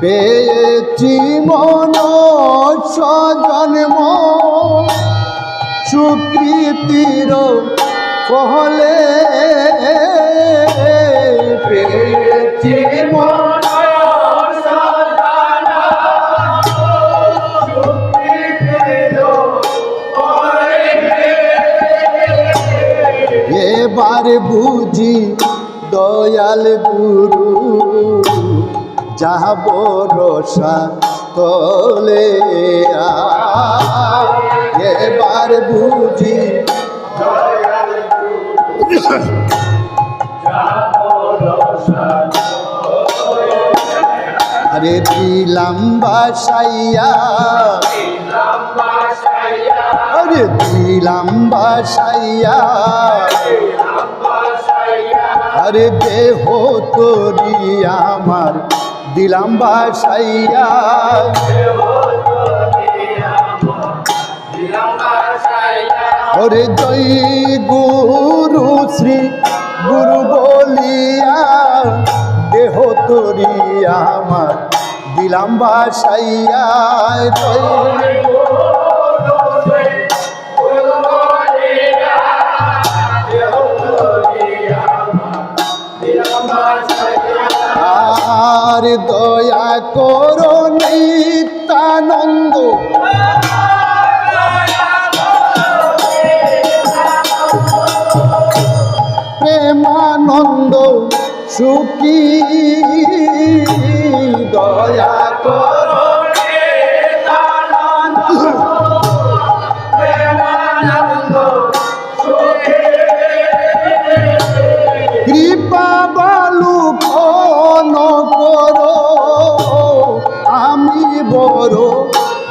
পেয়েছি মনুষ্য জন্ম সুকৃতির ফলে পেয়েছি এবার বুঝি দয়াল গুরু যাব রসা তলে এবার বুঝি আরে দিলাম বাসাইয়া আরে দিলাম বাসাইয়া আরে দেহ তোরি আমার দিলাম বাসাইয়া ওরে জয় গুরু শ্রী গুরু বলিয়া দেহ তোরি আমার দিলাম বাসাইয়া আর দয়া করো নিত্যানন্দ প্রেমানন্দ সুখী দয়া করো কৃপা বালু ক্ষণ করো আমি বড়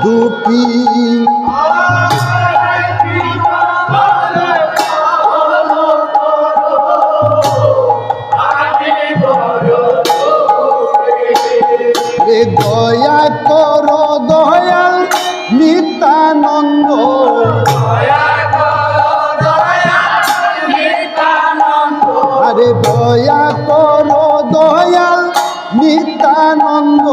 দুঃখী দয়া করো দয়াল নিত্যানন্দ আরে দয়া করো দয়াল নিত্যানন্দ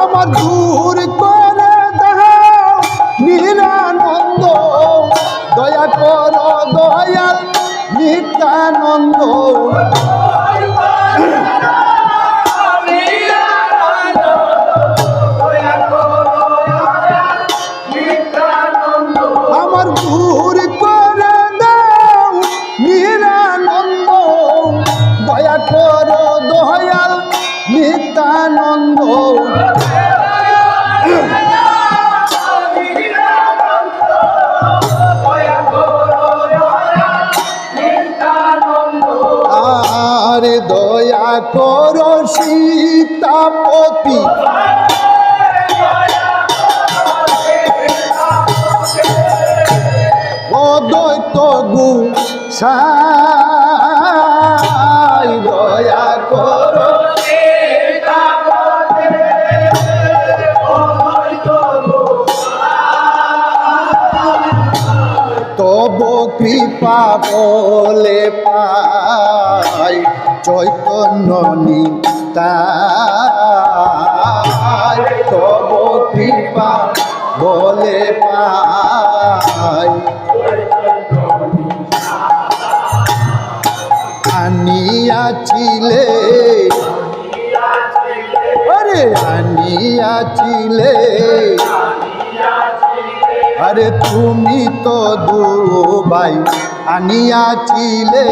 আমার দূর করে দাও নিরানন্দ দয়া করো দয়াল নিত্যানন্দ আমার দূর করে দাও নিরানন্দ দয়া করো দয়াল নিত্যানন্দ আরে দয়া করো সীতাপতি অদ্বৈত গোসাই দয়া করো তব কৃপা বলে পাই চৈতন্য নিতাই তব কৃপা বলে পাই আনিয়াছিলে আরে আনিয়াছিলে আরে তুমি তো দুবাই আনিয়াছিলে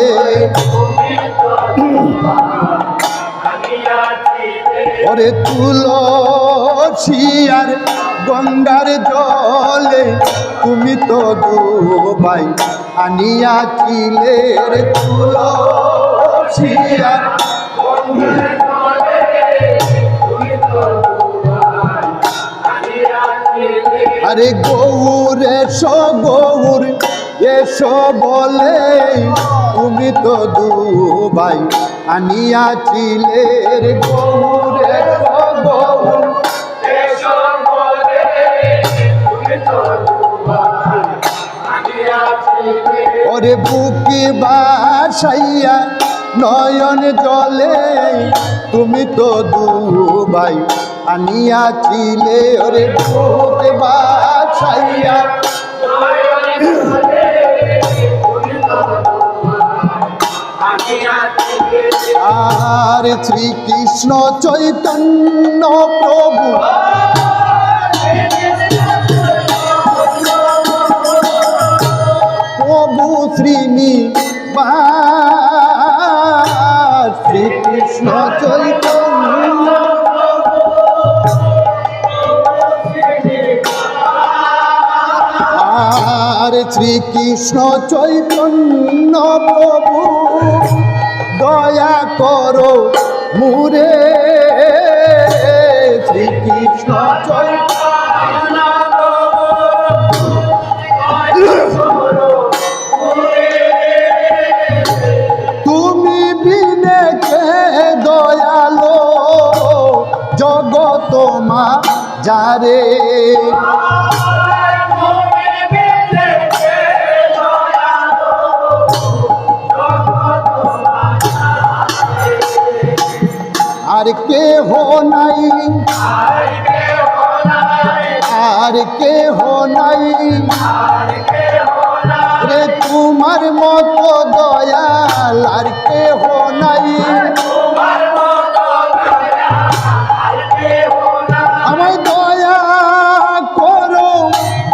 ওরে তুলসী আর গঙ্গার জলে তুমি তো দুবাই আনিয়াছিলে রে তুলসী আর আরে গৌর এসো গৌর এসো বলে তুমি তো দুবাই আনিয়াছিলে রে গৌর এসো গৌর এসো বলে তুমি তো দুবাই আনিয়াছিলে ওরে বুকে বাসাইয়া নয়ন জলে তুমি তো দুবাই আনিয়াছিলে ওরে বুক বাছাইয়া আর শ্রীকৃষ্ণ চৈতন্য প্রভু প্রভু শ্রীনিবাস শ্রীকৃষ্ণ চৈতন্য আর শ্রীকৃষ্ণ চৈতন্য প্রভু দয়া করো মুরে শ্রীকৃষ্ণ চৈতন্য তুমি বিনে কে দয়ালো জগত মা যারে আর কেহ নাই আর কেহ নাই রে তোমার মতো দয়াল আর কেহ নাই আমায় দয়া করো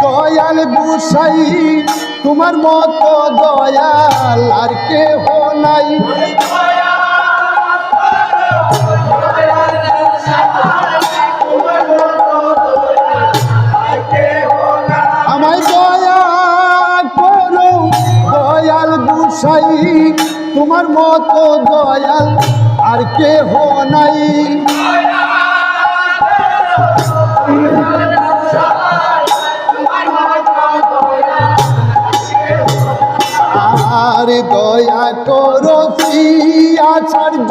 দয়াল গোসাই তোমার মতো দয়াল আর কেহ নাই আমায় দয়া করো দয়াল গোসাই তোমার মতো দয়াল আর কেহ নাই আর দয়া করো শ্রী আচার্য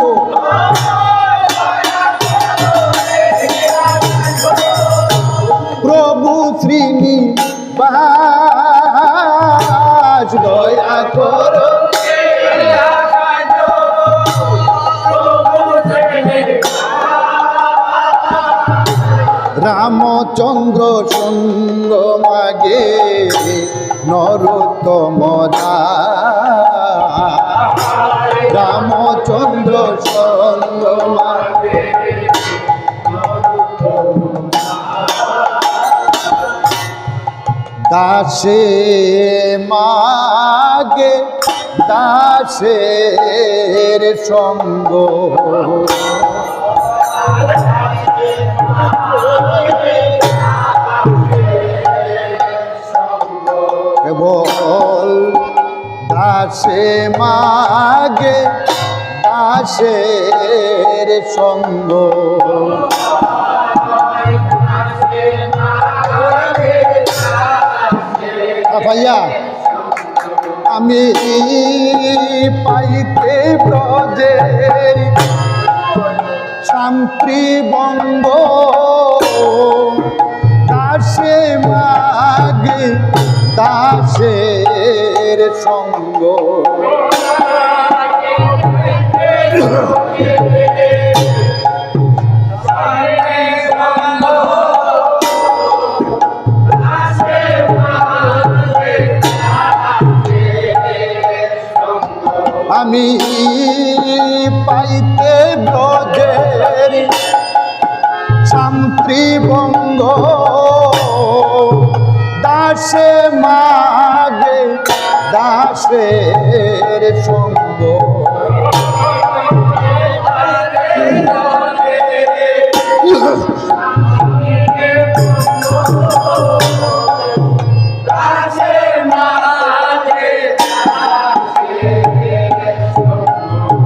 প্রভু শ্রীনিবাস দয়া করো রামচন্দ্র সঙ্গ মাগে নরোত্তম রামচন্দ্র সঙ্গ মাগে দাসে মাগে দাসের সঙ্গ কেবল দাসে মাগে দাসের সঙ্গ ভাইয়া আমি পাইতে ব্রজের শান্তি বঙ্গ দাসে মাগে দাসের সঙ্গ আমি পাইতে ব্রজের শান্তি বঙ্গ দাসে মাগে দাসের সঙ্গ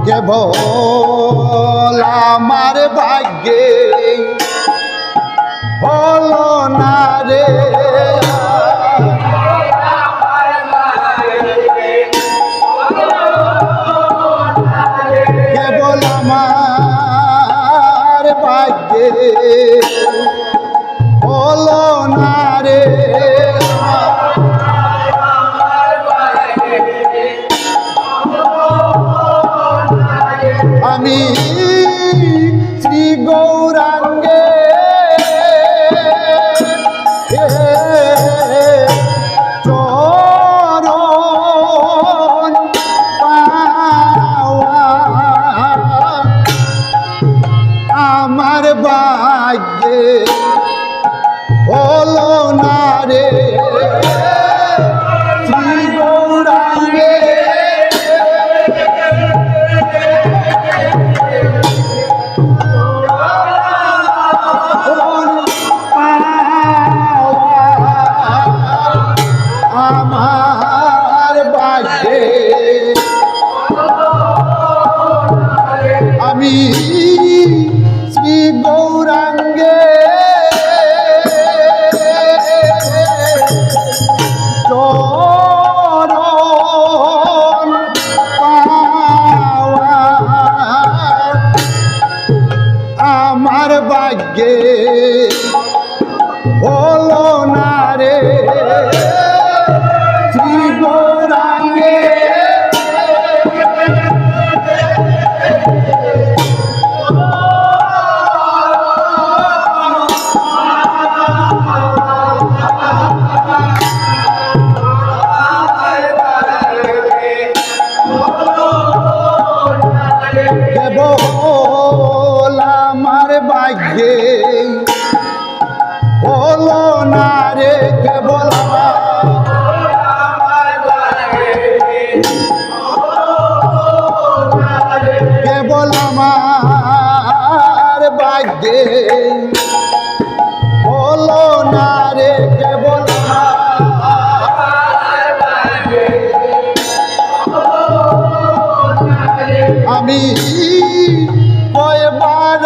কেবল আমার ভাগ্যে হলো না রে কেবল আমার ভাগ্যে হলো না রে আমি শ্রী গৌরাঙ্গে চরণ পাওয়া আমার ভাগ্যে হলো না রে শ্রী গৌরাঙ্গে আমার ভাগ্যে আমি শ্রী গৌরাঙ্গে চরণ পাওয়া আমার ভাগ্যে হলো না রে শ্রী গৌরাঙ্গে কেবল আমার ভাগ্যে হলো না রে কেবল কেবল আমার ভাগ্যে হলো না রে কেবল আমি কয়বার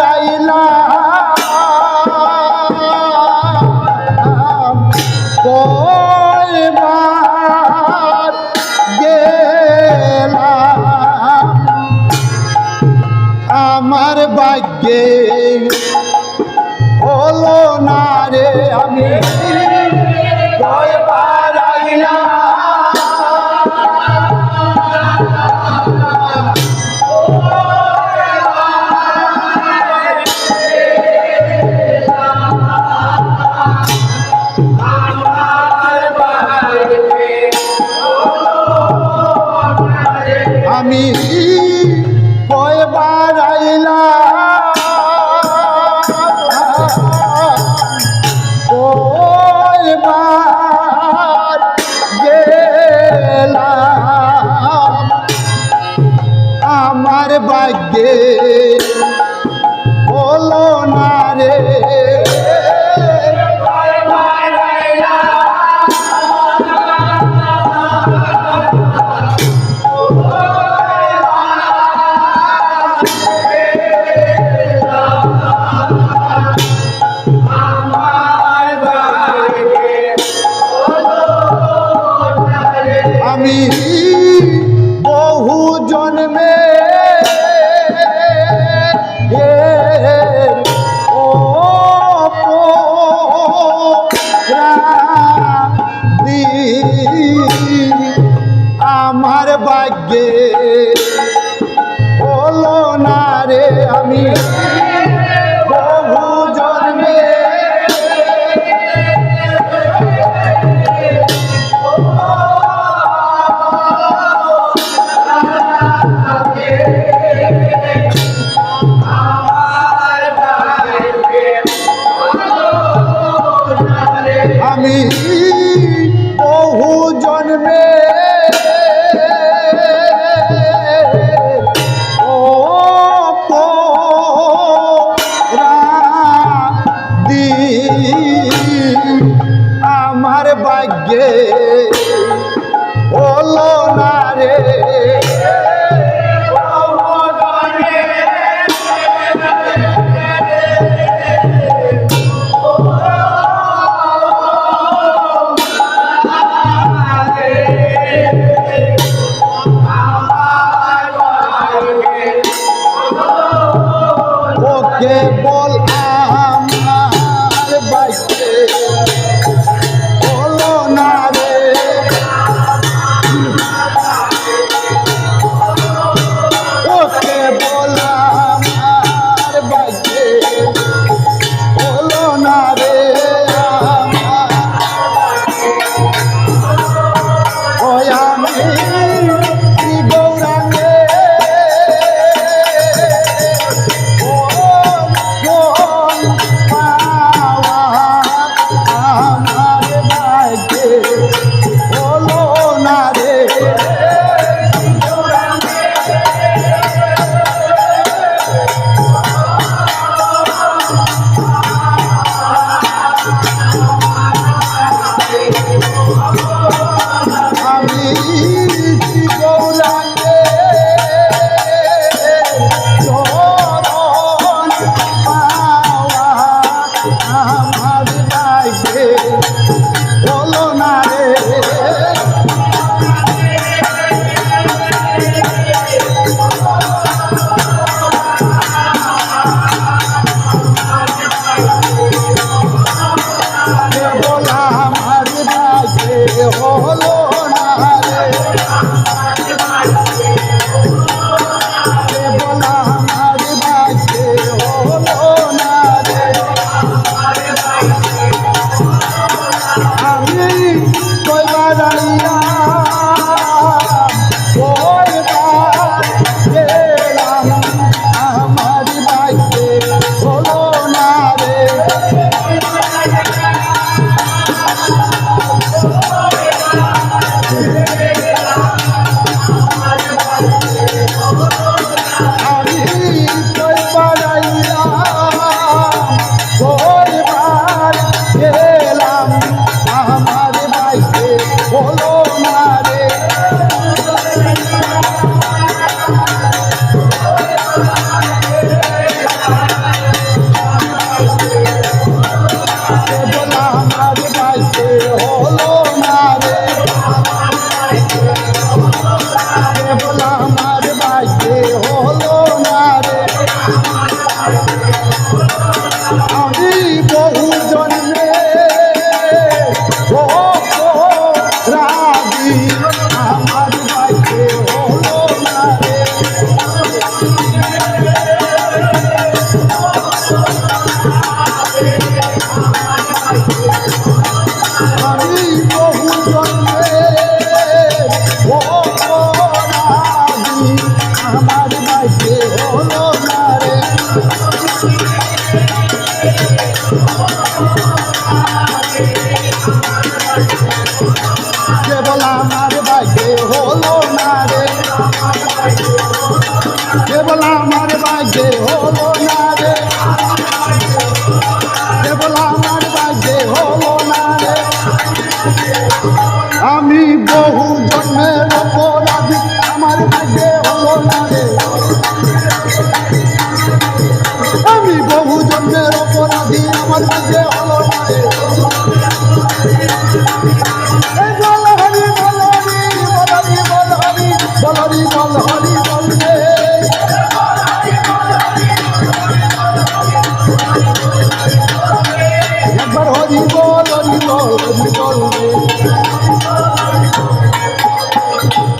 আইলাম কয়বার গেলাম আমার ভাগ্যে হলো না রে আমি কয়বার আইলাম আমি কয়বার আইলাম কয়বার গেলাম আমার ভাগ্যে হলো না রে আমি বহু জন্মে আমার ভাগ্যে হলো না রে আমি বহু জন্মে আমি বহু জন্মে আমার ভাগ্যে হলো না রে কেবল আমার ভাগ্যে হলো না রে ও কেবল কেবল আমার ভাগ্যে হলো না রে, কেবল আমার ভাগ্যে হলো না রে, কেবল আমার ভাগ্যে হলো না রে। আমি বহু জন্মের অপরাধী, আমার ভাগ্যে হলো না রে। আমি বহু জন্মের অপরাধী, আমার ভাগ্যে হলো না রে।